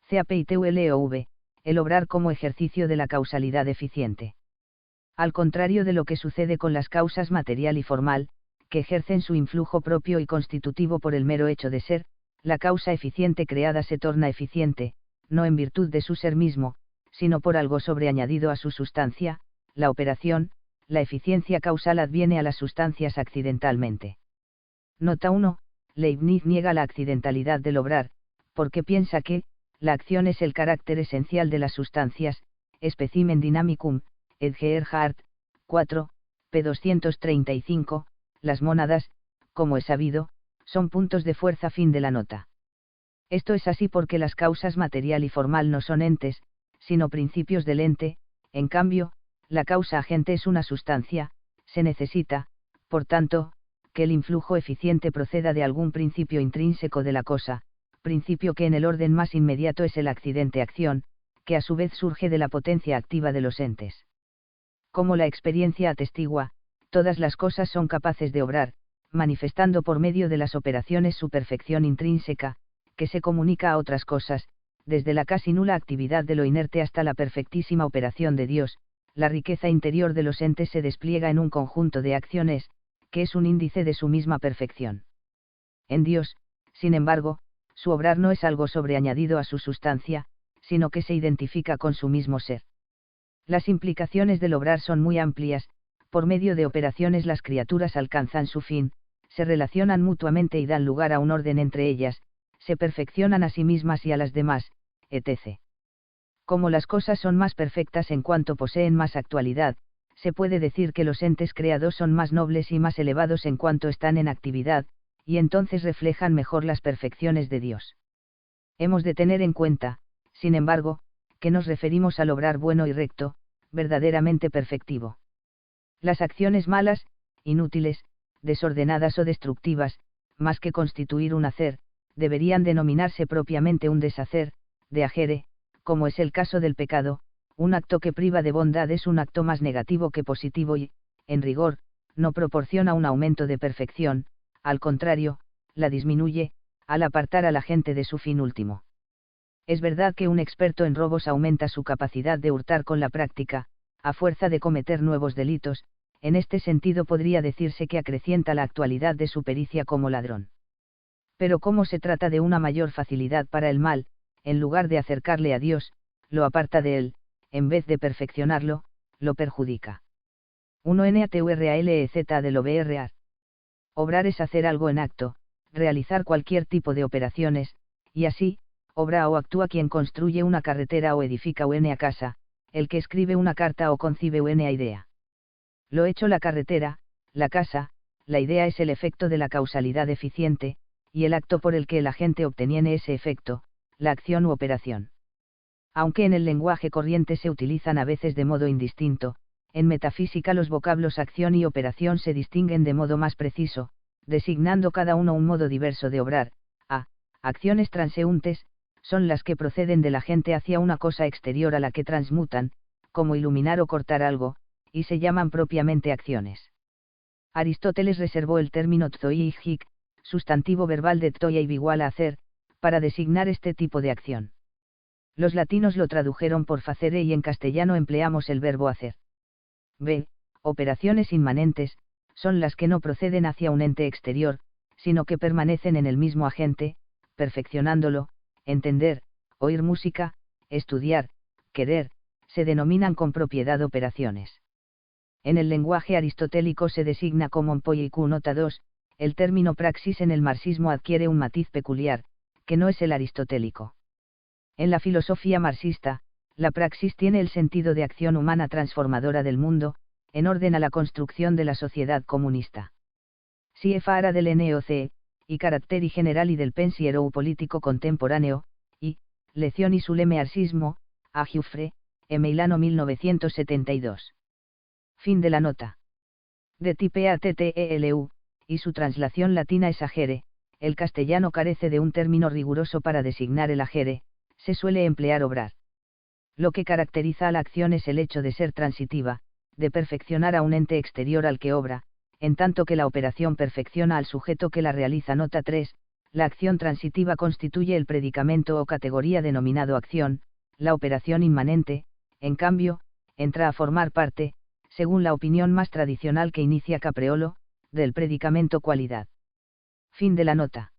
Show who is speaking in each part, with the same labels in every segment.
Speaker 1: CAPITULOV, el obrar como ejercicio de la causalidad eficiente. Al contrario de lo que sucede con las causas material y formal, que ejercen su influjo propio y constitutivo por el mero hecho de ser, la causa eficiente creada se torna eficiente, no en virtud de su ser mismo, sino por algo sobreañadido a su sustancia, la operación. La eficiencia causal adviene a las sustancias accidentalmente. Nota 1. Leibniz niega la accidentalidad del obrar, porque piensa que, la acción es el carácter esencial de las sustancias, Specimen Dynamicum, ed Gerhardt, 4, p. 235, las mónadas, como es sabido, son puntos de fuerza. Fin de la nota. Esto es así porque las causas material y formal no son entes, sino principios del ente. En cambio, la causa agente es una sustancia. Se necesita, por tanto, que el influjo eficiente proceda de algún principio intrínseco de la cosa, principio que en el orden más inmediato es el accidente-acción, que a su vez surge de la potencia activa de los entes. Como la experiencia atestigua, todas las cosas son capaces de obrar, manifestando por medio de las operaciones su perfección intrínseca, que se comunica a otras cosas, desde la casi nula actividad de lo inerte hasta la perfectísima operación de Dios. La riqueza interior de los entes se despliega en un conjunto de acciones, que es un índice de su misma perfección. En Dios, sin embargo, su obrar no es algo sobreañadido a su sustancia, sino que se identifica con su mismo ser. Las implicaciones del obrar son muy amplias. Por medio de operaciones las criaturas alcanzan su fin, se relacionan mutuamente y dan lugar a un orden entre ellas, se perfeccionan a sí mismas y a las demás, etc. Como las cosas son más perfectas en cuanto poseen más actualidad, se puede decir que los entes creados son más nobles y más elevados en cuanto están en actividad, y entonces reflejan mejor las perfecciones de Dios. Hemos de tener en cuenta, sin embargo, que nos referimos al obrar bueno y recto, verdaderamente perfectivo. Las acciones malas, inútiles, desordenadas o destructivas, más que constituir un hacer, deberían denominarse propiamente un deshacer, deagere, como es el caso del pecado. Un acto que priva de bondad es un acto más negativo que positivo y, en rigor, no proporciona un aumento de perfección, al contrario, la disminuye, al apartar a la gente de su fin último. Es verdad que un experto en robos aumenta su capacidad de hurtar con la práctica, a fuerza de cometer nuevos delitos. En este sentido podría decirse que acrecienta la actualidad de su pericia como ladrón. Pero como se trata de una mayor facilidad para el mal, en lugar de acercarle a Dios, lo aparta de él, en vez de perfeccionarlo, lo perjudica. 1 Naturalez del obrar. Obrar es hacer algo en acto, realizar cualquier tipo de operaciones, y así, obra o actúa quien construye una carretera o edifica una casa, el que escribe una carta o concibe una idea. Lo hecho la carretera, la casa, la idea es el efecto de la causalidad eficiente, y el acto por el que el agente obtiene ese efecto, la acción u operación. Aunque en el lenguaje corriente se utilizan a veces de modo indistinto, en metafísica los vocablos acción y operación se distinguen de modo más preciso, designando cada uno un modo diverso de obrar. Acciones transeúntes, son las que proceden del agente hacia una cosa exterior a la que transmutan, como iluminar o cortar algo, y se llaman propiamente acciones. Aristóteles reservó el término tzoiig, sustantivo verbal de tzoiib igual a hacer, para designar este tipo de acción. Los latinos lo tradujeron por facere y en castellano empleamos el verbo hacer. B. Operaciones inmanentes, son las que no proceden hacia un ente exterior, sino que permanecen en el mismo agente, perfeccionándolo. Entender, oír música, estudiar, querer, se denominan con propiedad operaciones. En el lenguaje aristotélico se designa como poieikou. Nota 2, el término praxis en el marxismo adquiere un matiz peculiar, que no es el aristotélico. En la filosofía marxista, la praxis tiene el sentido de acción humana transformadora del mundo, en orden a la construcción de la sociedad comunista. Si fara del NOC, y carácter general y del pensiero político contemporáneo, y, lección y suleme marxismo, a Giuffre, Milano 1972. Fin de la nota. De type attelu, y su translación latina es agere, el castellano carece de un término riguroso para designar el agere, se suele emplear obrar. Lo que caracteriza a la acción es el hecho de ser transitiva, de perfeccionar a un ente exterior al que obra, en tanto que la operación perfecciona al sujeto que la realiza. Nota 3, La acción transitiva constituye el predicamento o categoría denominado acción. La operación inmanente, en cambio, entra a formar parte, según la opinión más tradicional que inicia Capreolo, del predicamento cualidad. Fin de la nota.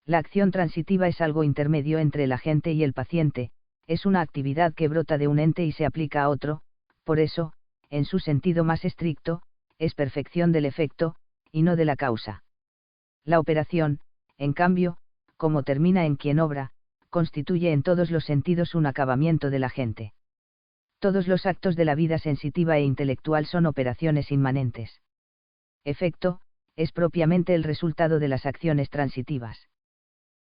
Speaker 1: La acción transitiva es algo intermedio entre el agente y el paciente, es una actividad que brota de un ente y se aplica a otro, por eso, en su sentido más estricto, es perfección del efecto, y no de la causa. La operación, en cambio, como termina en quien obra, constituye en todos los sentidos un acabamiento del agente. Todos los actos de la vida sensitiva e intelectual son operaciones inmanentes. Efecto, es propiamente el resultado de las acciones transitivas.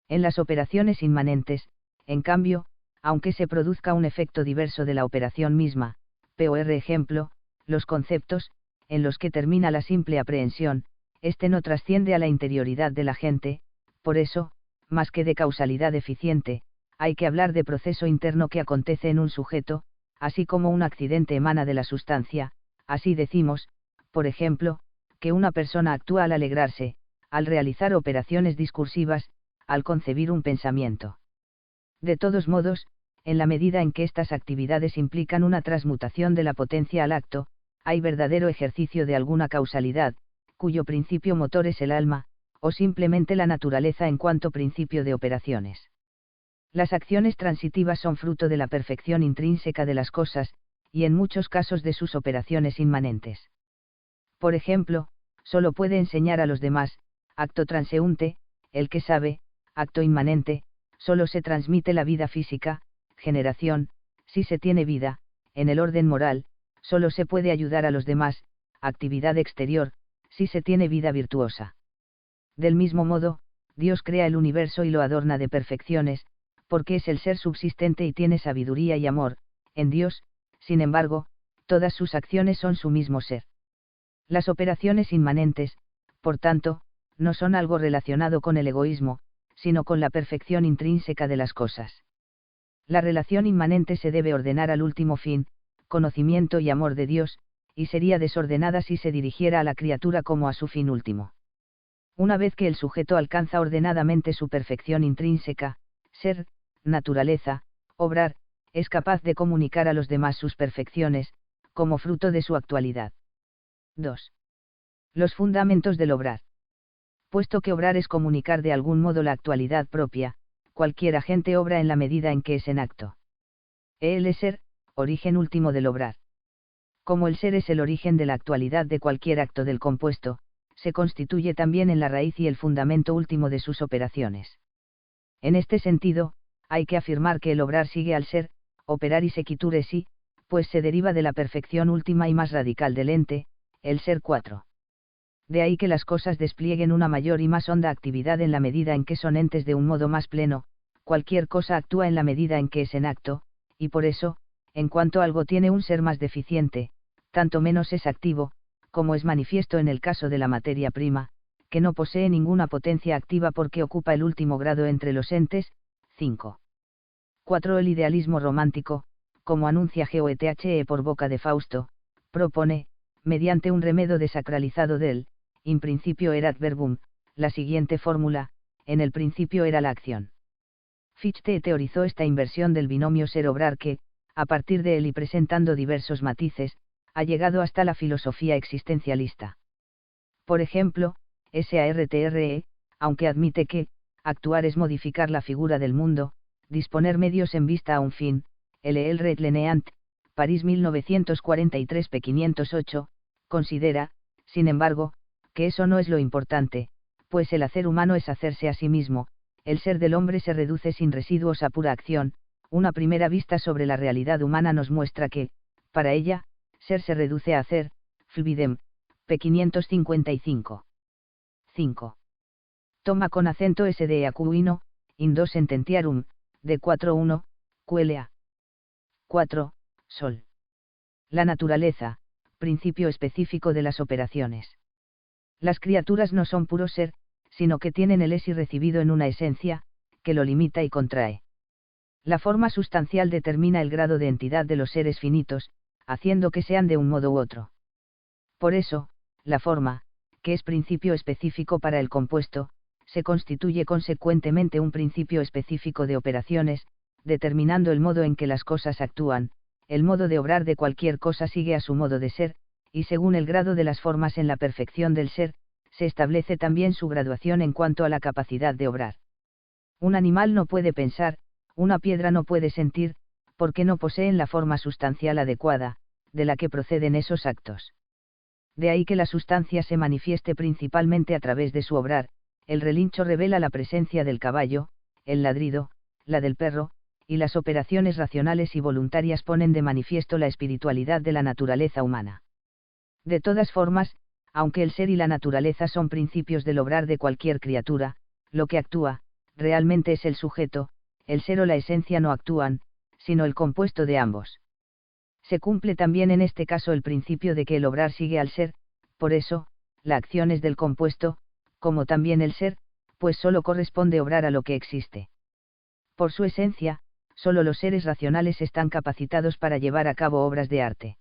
Speaker 1: En las operaciones inmanentes, en cambio, aunque se produzca un efecto diverso de la operación misma, por ejemplo, los conceptos, en los que termina la simple aprehensión, este no trasciende a la interioridad del agente, por eso, más que de causalidad eficiente, hay que hablar de proceso interno que acontece en un sujeto, así como un accidente emana de la sustancia. Así decimos, por ejemplo, que una persona actúa al alegrarse, al realizar operaciones discursivas, al concebir un pensamiento. De todos modos, en la medida en que estas actividades implican una transmutación de la potencia al acto, hay verdadero ejercicio de alguna causalidad, cuyo principio motor es el alma, o simplemente la naturaleza en cuanto principio de operaciones. Las acciones transitivas son fruto de la perfección intrínseca de las cosas, y en muchos casos de sus operaciones inmanentes. Por ejemplo, solo puede enseñar a los demás, acto transeúnte, el que sabe, acto inmanente, solo se transmite la vida física, generación, si se tiene vida, en el orden moral, solo se puede ayudar a los demás, actividad exterior, si se tiene vida virtuosa. Del mismo modo, Dios crea el universo y lo adorna de perfecciones, porque es el ser subsistente y tiene sabiduría y amor. En Dios, sin embargo, todas sus acciones son su mismo ser. Las operaciones inmanentes, por tanto, no son algo relacionado con el egoísmo, sino con la perfección intrínseca de las cosas. La relación inmanente se debe ordenar al último fin, conocimiento y amor de Dios, y sería desordenada si se dirigiera a la criatura como a su fin último. Una vez que el sujeto alcanza ordenadamente su perfección intrínseca, ser, naturaleza, obrar, es capaz de comunicar a los demás sus perfecciones, como fruto de su actualidad. 2. Los fundamentos del obrar. Puesto que obrar es comunicar de algún modo la actualidad propia, cualquier agente obra en la medida en que es en acto. Él es ser, origen último del obrar. Como el ser es el origen de la actualidad de cualquier acto del compuesto, se constituye también en la raíz y el fundamento último de sus operaciones. En este sentido, hay que afirmar que el obrar sigue al ser, operar y sequitur esi, pues se deriva de la perfección última y más radical del ente, el ser 4. De ahí que las cosas desplieguen una mayor y más honda actividad en la medida en que son entes de un modo más pleno, cualquier cosa actúa en la medida en que es en acto, y por eso, en cuanto algo tiene un ser más deficiente, tanto menos es activo, como es manifiesto en el caso de la materia prima, que no posee ninguna potencia activa porque ocupa el último grado entre los entes. 5. 4. El idealismo romántico, como anuncia Goethe por boca de Fausto, propone, mediante un remedio desacralizado del in principio erat verbum, la siguiente fórmula: en el principio era la acción. Fichte teorizó esta inversión del binomio ser-obrar que, a partir de él y presentando diversos matices, ha llegado hasta la filosofía existencialista. Por ejemplo, Sartre, aunque admite que, actuar es modificar la figura del mundo, disponer medios en vista a un fin, el Retleneant, París 1943 p. 508, considera, sin embargo, que eso no es lo importante, pues el hacer humano es hacerse a sí mismo, el ser del hombre se reduce sin residuos a pura acción. Una primera vista sobre la realidad humana nos muestra que, para ella, ser se reduce a hacer, fluidem, p. 555. 5. Toma con acento sde acuino, in dos sententiarum, de 4.1, QLA. 4. Sol. La naturaleza, principio específico de las operaciones. Las criaturas no son puro ser, sino que tienen el esi recibido en una esencia, que lo limita y contrae. La forma sustancial determina el grado de entidad de los seres finitos, haciendo que sean de un modo u otro. Por eso, la forma, que es principio específico para el compuesto, se constituye consecuentemente un principio específico de operaciones, determinando el modo en que las cosas actúan. El modo de obrar de cualquier cosa sigue a su modo de ser, y según el grado de las formas en la perfección del ser, se establece también su graduación en cuanto a la capacidad de obrar. Un animal no puede pensar, una piedra no puede sentir, porque no poseen la forma sustancial adecuada, de la que proceden esos actos. De ahí que la sustancia se manifieste principalmente a través de su obrar. El relincho revela la presencia del caballo, el ladrido, la del perro, y las operaciones racionales y voluntarias ponen de manifiesto la espiritualidad de la naturaleza humana. De todas formas, aunque el ser y la naturaleza son principios del obrar de cualquier criatura, lo que actúa, realmente es el sujeto, el ser o la esencia no actúan, sino el compuesto de ambos. Se cumple también en este caso el principio de que el obrar sigue al ser, por eso, la acción es del compuesto, como también el ser, pues solo corresponde obrar a lo que existe. Por su esencia, solo los seres racionales están capacitados para llevar a cabo obras de arte.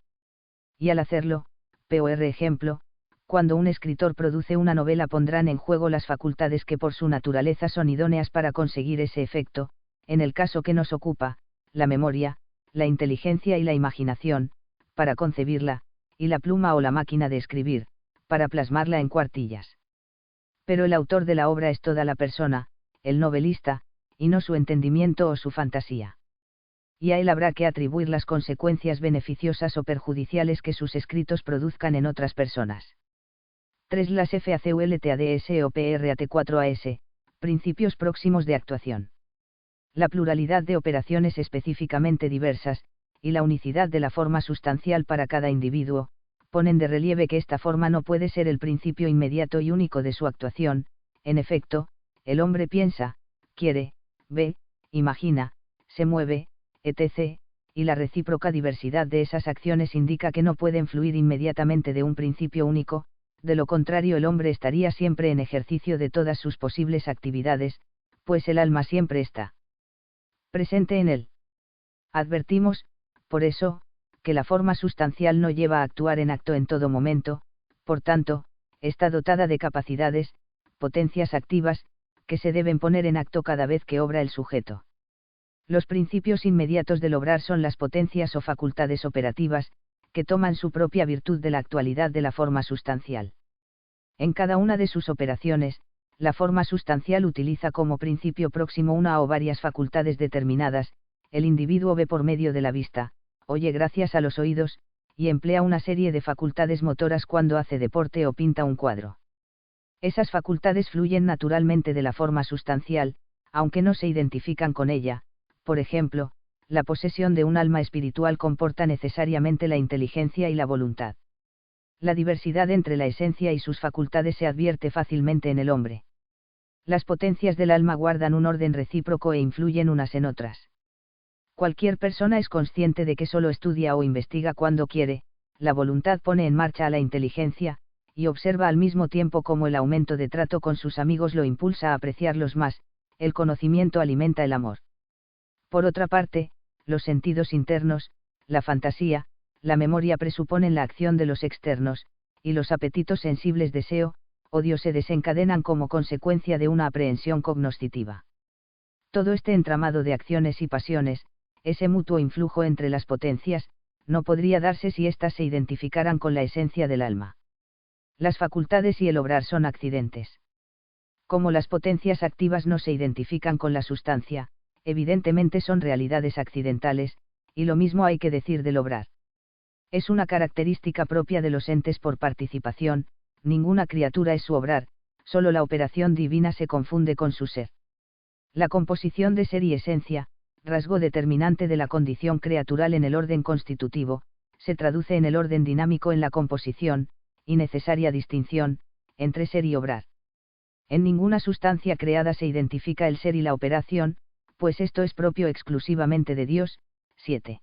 Speaker 1: Y al hacerlo, por ejemplo, cuando un escritor produce una novela pondrán en juego las facultades que por su naturaleza son idóneas para conseguir ese efecto, en el caso que nos ocupa, la memoria, la inteligencia y la imaginación, para concebirla, y la pluma o la máquina de escribir, para plasmarla en cuartillas. Pero el autor de la obra es toda la persona, el novelista, y no su entendimiento o su fantasía. Y a él habrá que atribuir las consecuencias beneficiosas o perjudiciales que sus escritos produzcan en otras personas. 3. Las FACULTADSOPRAT4AS, principios próximos de actuación. La pluralidad de operaciones específicamente diversas, y la unicidad de la forma sustancial para cada individuo, ponen de relieve que esta forma no puede ser el principio inmediato y único de su actuación. En efecto, el hombre piensa, quiere, ve, imagina, se mueve, etc., y la recíproca diversidad de esas acciones indica que no pueden fluir inmediatamente de un principio único, de lo contrario el hombre estaría siempre en ejercicio de todas sus posibles actividades, pues el alma siempre está presente en él. Advertimos, por eso, que la forma sustancial no lleva a actuar en acto en todo momento, por tanto, está dotada de capacidades, potencias activas, que se deben poner en acto cada vez que obra el sujeto. Los principios inmediatos del obrar son las potencias o facultades operativas, que toman su propia virtud de la actualidad de la forma sustancial. En cada una de sus operaciones, la forma sustancial utiliza como principio próximo una o varias facultades determinadas. El individuo ve por medio de la vista, oye gracias a los oídos, y emplea una serie de facultades motoras cuando hace deporte o pinta un cuadro. Esas facultades fluyen naturalmente de la forma sustancial, aunque no se identifican con ella. Por ejemplo, la posesión de un alma espiritual comporta necesariamente la inteligencia y la voluntad. La diversidad entre la esencia y sus facultades se advierte fácilmente en el hombre. Las potencias del alma guardan un orden recíproco e influyen unas en otras. Cualquier persona es consciente de que solo estudia o investiga cuando quiere, la voluntad pone en marcha a la inteligencia, y observa al mismo tiempo cómo el aumento de trato con sus amigos lo impulsa a apreciarlos más. El conocimiento alimenta el amor. Por otra parte, los sentidos internos, la fantasía, la memoria presuponen la acción de los externos, y los apetitos sensibles deseo, odio se desencadenan como consecuencia de una aprehensión cognoscitiva. Todo este entramado de acciones y pasiones, ese mutuo influjo entre las potencias, no podría darse si éstas se identificaran con la esencia del alma. Las facultades y el obrar son accidentes. Como las potencias activas no se identifican con la sustancia, evidentemente son realidades accidentales, y lo mismo hay que decir del obrar. Es una característica propia de los entes por participación, ninguna criatura es su obrar, solo la operación divina se confunde con su ser. La composición de ser y esencia, rasgo determinante de la condición creatural en el orden constitutivo, se traduce en el orden dinámico en la composición, y necesaria distinción, entre ser y obrar. En ninguna sustancia creada se identifica el ser y la operación, pues esto es propio exclusivamente de Dios. 7.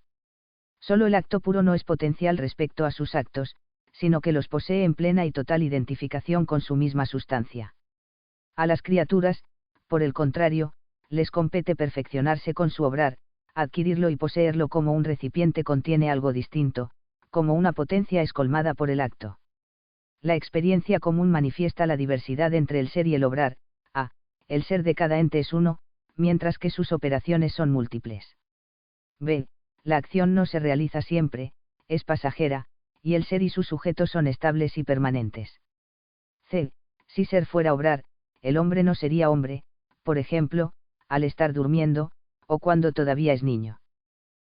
Speaker 1: Solo el acto puro no es potencial respecto a sus actos, sino que los posee en plena y total identificación con su misma sustancia. A las criaturas, por el contrario, les compete perfeccionarse con su obrar, adquirirlo y poseerlo como un recipiente contiene algo distinto, como una potencia es colmada por el acto. La experiencia común manifiesta la diversidad entre el ser y el obrar. A. el ser de cada ente es uno, mientras que sus operaciones son múltiples. B. La acción no se realiza siempre, es pasajera, y el ser y su sujeto son estables y permanentes. C. Si ser fuera obrar, el hombre no sería hombre, por ejemplo, al estar durmiendo, o cuando todavía es niño.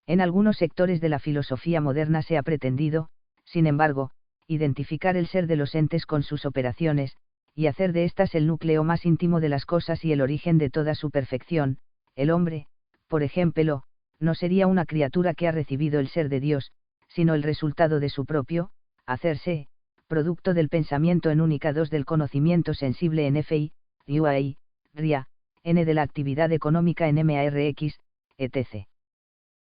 Speaker 1: En algunos sectores de la filosofía moderna se ha pretendido, sin embargo, identificar el ser de los entes con sus operaciones, y hacer de éstas el núcleo más íntimo de las cosas y el origen de toda su perfección. El hombre, por ejemplo, no sería una criatura que ha recibido el ser de Dios, sino el resultado de su propio hacerse, producto del pensamiento en única 2 del conocimiento sensible en FI, UAI, RIA, N de la actividad económica en MARX, etc.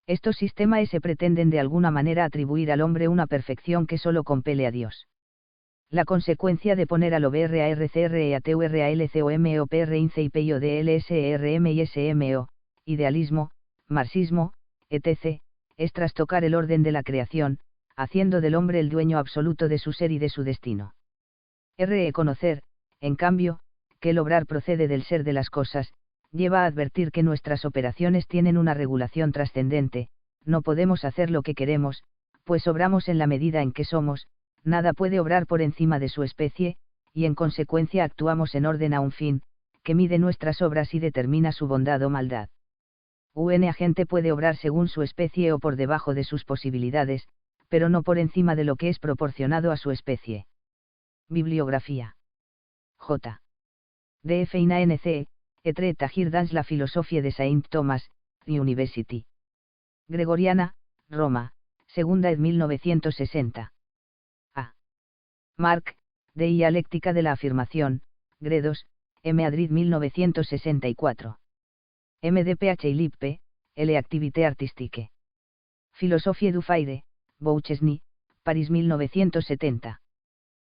Speaker 1: Estos sistemas se pretenden de alguna manera atribuir al hombre una perfección que solo compele a Dios. La consecuencia de poner al OBRARCREATURALCOMEOPRINCIPIODLSERM y idealismo, marxismo, etc., es trastocar el orden de la creación, haciendo del hombre el dueño absoluto de su ser y de su destino. Conocer, en cambio, que el obrar procede del ser de las cosas, lleva a advertir que nuestras operaciones tienen una regulación trascendente, no podemos hacer lo que queremos, pues obramos en la medida en que somos, nada puede obrar por encima de su especie, y en consecuencia actuamos en orden a un fin, que mide nuestras obras y determina su bondad o maldad. Un agente puede obrar según su especie o por debajo de sus posibilidades, pero no por encima de lo que es proporcionado a su especie. Bibliografía. J. D. Feina N.C., Etre Tahir dans la philosophie de Saint Thomas, University. Gregoriana, Roma, segunda ed. 1960. A. Marc, de Dialéctica de la Afirmación, Gredos, M. Madrid 1964. MDPH y Lippe, L. Activité artistique. Philosophie du faire, Beauchesne, París 1970.